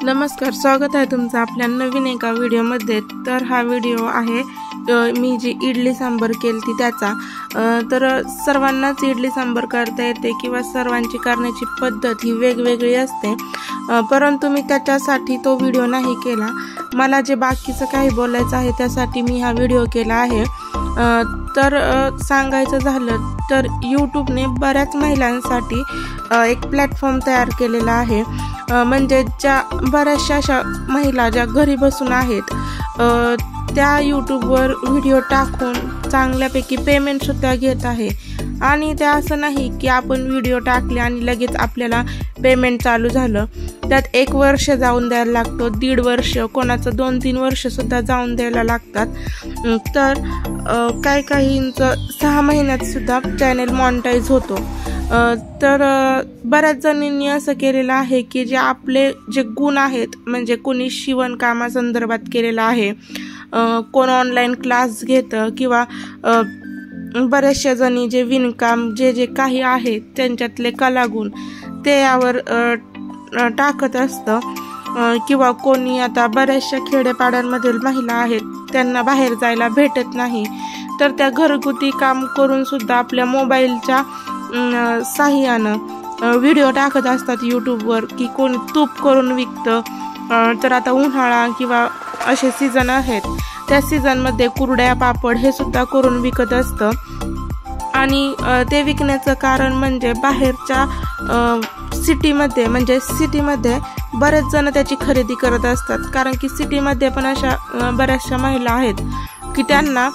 नमस्कार, स्वागत आहे तुमचं आपल्या नवीन एका व्हिडिओमध्ये। तर हा व्हिडिओ आहे मी जी इडली सांबर केली त्याचा। तर सर्वांनाच इडली सांबर करता येते किंवा सर्वांची करण्याची पद्धत ही वेगवेगळी असते, परंतु मी त्याच्यासाठी तो व्हिडिओ नाही केला। मला जे बाकीचं काही बोलायचं आहे त्यासाठी मी हा व्हिडिओ केला आहे। तर सांगायचं झालं तर यूट्यूबने बऱ्याच महिलांसाठी एक प्लॅटफॉर्म तयार केलेला आहे, म्हणजे ज्या बऱ्याचशा अशा महिला ज्या घरी बसून आहेत त्या यूट्यूबवर व्हिडिओ टाकून चांगल्यापैकी पेमेंट सुद्धा घेत आहे। आणि ते असं नाही की आपण व्हिडिओ टाकले आणि लगेच आपल्याला पेमेंट चालू झालं, त्यात 1 वर्ष जाऊन द्यायला लागतो, 1.5 वर्ष, कोणाचं 2-3 वर्ष सुद्धा जाऊन द्यायला लागतात। तर काहींचं 6 महिन्यात सुद्धा चॅनल मॉनिटाईज होतो। तर बऱ्याच जणांनी असं केलेलं आहे की जे आपले जे गुण आहेत, म्हणजे कोणी शिवणकामासंदर्भात केलेलं आहे, कोण ऑनलाईन क्लास घेतं किंवा बऱ्याचशा जणी जे विणकाम जे काही आहे त्यांच्यातले कलागुण ते यावर टाकत असतं, किंवा कोणी आता बऱ्याचशा खेड्यापाड्यांमधील महिला आहेत त्यांना बाहेर जायला भेटत नाही, तर त्या घरगुती काम करून सुद्धा आपल्या मोबाईलच्या साहाय्यानं व्हिडिओ टाकत असतात यूट्यूबवर, की कोणी तूप करून विकतं। तर आता उन्हाळा किंवा असे सीझन आहेत, त्या सीझनमध्ये कुरड्या पापड हे सुद्धा करून विकत असतं। आणि ते विकण्याचं कारण म्हणजे बाहेरच्या सिटीमध्ये बरेच जण त्याची खरेदी करत असतात, कारण की सिटीमध्ये पण अशा बऱ्याचशा महिला आहेत की त्यांना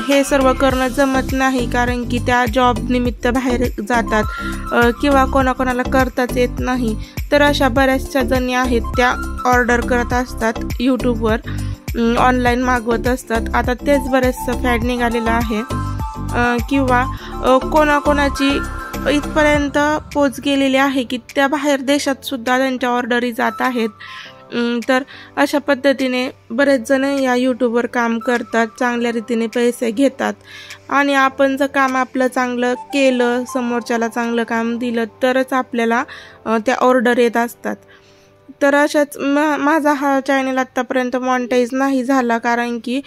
हे सर्व करणं जमत नाही, कारण की त्या जॉब निमित्त बाहेर जातात किंवा कोणाकोणाला करताच येत नाही। तर अशा बऱ्याचशा जणी आहेत त्या ऑर्डर करत असतात यूट्यूबवर, ऑनलाईन मागवत असतात। आता तेच बरेचसं फॅड निघालेलं आहे, किंवा कोणाकोणाची इथपर्यंत पोच गेलेली आहे की त्या बाहेर देशात सुद्धा त्यांच्या ऑर्डरी जात आहेत। तर अशा पद्धतीने बरेच जण या यूट्यूबवर काम करतात, चांगल्या रीतीने पैसे घेतात। आणि आपण जर काम आपलं चांगलं केलं, समोरच्याला चांगलं काम दिलं तरच आपल्याला त्या ऑर्डर येत असतात। तर अशाच माझा हा चॅनल आत्तापर्यंत मॉनिटाईज नाही झाला, कारण की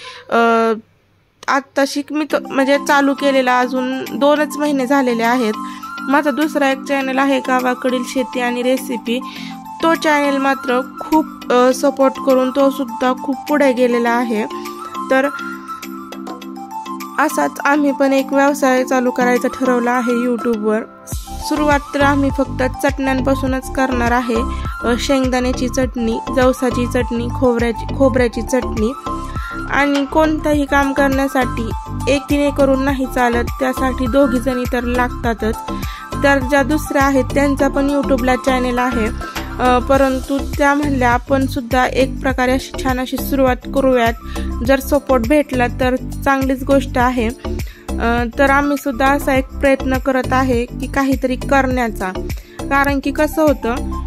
आत्ताशी मी म्हणजे चालू केलेला अजून 2च महिने झालेले आहेत। माझा दुसरा एक चॅनल आहे गावाकडील शेती आणि रेसिपी, तो चॅनल मात्र खूप सपोर्ट करून तो सुद्धा खूप पुढे गेलेला आहे। तर असाच आम्ही पण एक व्यवसाय चालू करायचा ठरवला आहे यूट्यूबवर। सुरुवात तर आम्ही फक्त चटण्यांपासूनच करणार आहे, शेंगदाण्याची चटणी, जवसाची चटणी, खोबऱ्याची चटणी। आणि कोणतंही काम करण्यासाठी एकटीने करून नाही चालत, त्यासाठी 2घी जणी तर लागतातच। तर ज्या दुसऱ्या आहेत त्यांचा पण यूट्यूबला चॅनल आहे, परंतु त्या म्हणल्या आपण सुद्धा एक प्रकारे अशी छान अशी सुरुवात करूयात, जर सपोर्ट भेटला तर चांगलीच गोष्ट आहे। तर आम्ही सुद्धा असा एक प्रयत्न करत आहे की काहीतरी करण्याचा, कारण की कसं होतं,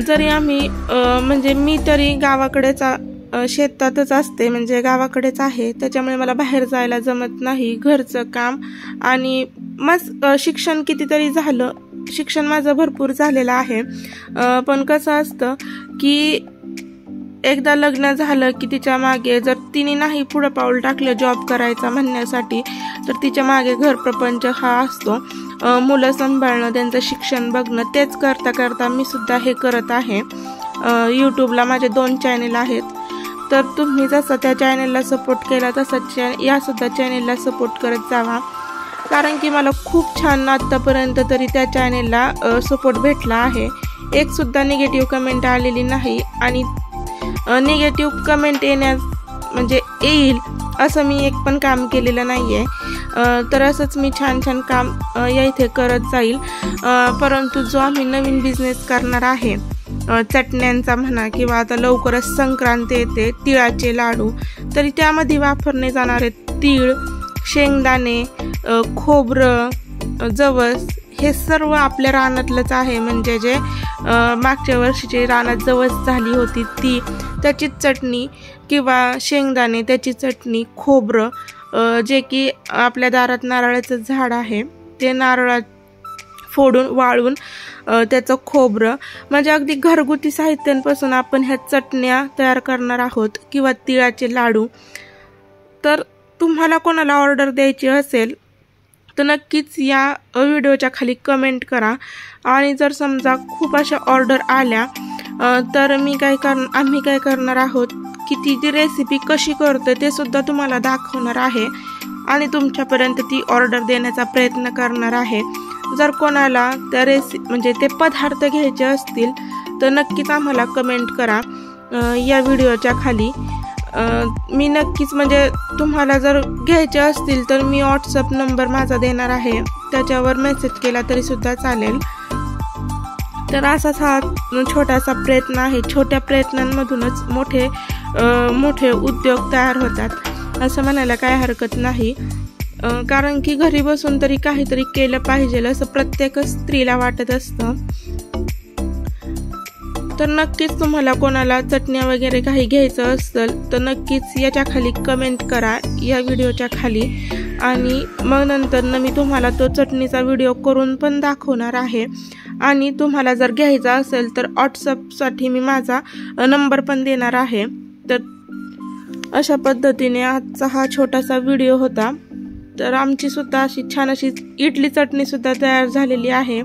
जरी आम्ही म्हणजे मी तरी गावाकडेच शेतातच असते, म्हणजे गावाकडेच आहे, त्याच्यामुळे मला बाहेर जायला जमत नाही। घरचं काम आणि शिक्षण कितीतरी झालं, शिक्षण माझं भरपूर झालेलं आहे, पण कसं असतं की एकदा लग्न झालं की तिच्या मागे जर तिने नाही पुढं पाऊल टाकलं जॉब करायचा म्हणण्यासाठी, तर तिच्या मागे घर प्रपंच हा असतो, मुलं सांभाळणं, त्यांचं शिक्षण बघणं, तेच करता करता मी सुद्धा हे करत आहे। यूट्यूबला माझे 2 चॅनल आहेत, तर तुम्ही जसं त्या चॅनलला सपोर्ट केला तसंच या सुद्धा चॅनलला सपोर्ट करत जावा, कारण की मला खूप छान आत्तापर्यंत तरी त्या चॅनलला सपोर्ट भेटला आहे। एक सुद्धा निगेटिव्ह कमेंट आलेली नाही, आणि निगेटिव्ह कमेंट म्हणजे येईल असं मी एक पण काम केलेलं नाही आहे। तर असंच मी छान काम या इथे करत जाईल। परंतु जो आम्ही नवीन बिझनेस करणार आहे चटण्यांचा म्हणा, किंवा आता लवकरच संक्रांत येते, तिळाचे लाडू, तरी त्यामध्ये वापरणे जाणारे तीळ, शेंगदाणे, खोबरं, जवस हे सर्व आपल्या रानातलंच आहे, म्हणजे जे मागच्या वर्षीची रानात जवस झाली होती त्याची चटणी, किंवा शेंगदाणे त्याची चटणी, खोबरं जे की आपल्या दारात नारळाचं झाड आहे ते नारळात फोडून वाळून त्याचं खोबरं, म्हणजे अगदी घरगुती साहित्यांपासून आपण ह्या चटण्या तयार करणार आहोत किंवा तिळाचे लाडू। तर तुम्हाला कोणाला ऑर्डर द्यायची असेल तर नक्कीच या व्हिडिओच्या खाली कमेंट करा। आणि जर समजा खूप अशा ऑर्डर आल्या तर आम्ही काय करणार आहोत की ती जी रेसिपी कशी करतो ते सुद्धा तुम्हाला दाखवणार आहे आणि तुमच्यापर्यंत ती ऑर्डर देण्याचा प्रयत्न करणार आहे। जर कोणाला त्या म्हणजे ते पदार्थ घ्यायचे असतील तर नक्कीच आम्हाला कमेंट करा या व्हिडिओच्या खाली। मी नक्कीच म्हणजे तुम्हाला जर घ्यायचे असतील तर मी व्हॉट्सअप नंबर माझा देणार आहे, त्याच्यावर मेसेज केला तरी सुद्धा चालेल। तर असाच हा छोटासा प्रयत्न आहे, छोट्या प्रयत्नांमधूनच मोठे उद्योग तयार होतात असं म्हणायला काय हरकत नाही। कारण की घरी बसून तरी काहीतरी केलं पाहिजे असं प्रत्येक स्त्रीला वाटत असतं। तर नक्कीच तुम्हाला कोणाला चटण्या वगैरे काही घ्यायचं असेल तर नक्कीच याच्या खाली कमेंट करा या व्हिडिओच्या खाली, आणि मग नंतर मी तुम्हाला तो चटणीचा व्हिडिओ करून पण दाखवणार आहे। आणि तुम्हाला जर घ्यायचा असेल तर व्हॉट्सअपसाठी मी माझा नंबर पण देणार आहे। तर अशा पद्धतीने आजचा हा छोटासा व्हिडिओ होता। तर आमची सुद्धा अशी छान अशी इडली चटणी सुद्धा तयार झालेली आहे,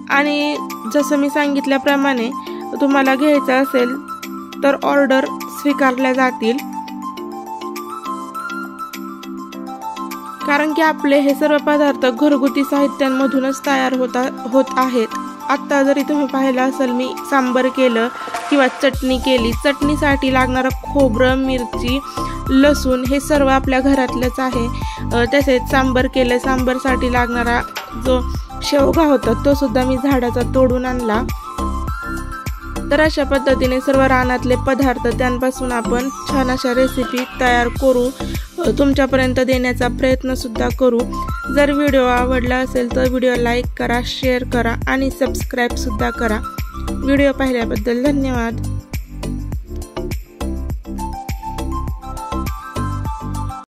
आणि जसं मी सांगितल्याप्रमाणे तुम्हाला घ्यायचं असेल तर ऑर्डर स्वीकारल्या जातील। कारण की आपले हे सर्व पदार्थ घरगुती साहित्यांमधूनच तयार होत आहेत। आत्ता जरी तुम्ही पाहिलं असेल मी सांबर केलं किंवा चटणी केली, चटणीसाठी लागणारं खोबरं, मिरची, लसूण हे सर्व आपल्या घरातलंच आहे। तसेच सांबर केलं, सांबरसाठी लागणारा जो शेवगा होता तो सुद्धा मी झाडाचा तोडून आणला। तर अशा पद्धतीने सर्व रानातले पदार्थ त्यांपासून आपण छान अशा रेसिपी तयार करू, तुमच्यापर्यंत देण्याचा प्रयत्न सुद्धा करू। जर व्हिडिओ आवडला असेल तर व्हिडिओ लाईक करा, शेअर करा आणि सबस्क्राईब सुद्धा करा। व्हिडिओ पाहिल्याबद्दल धन्यवाद।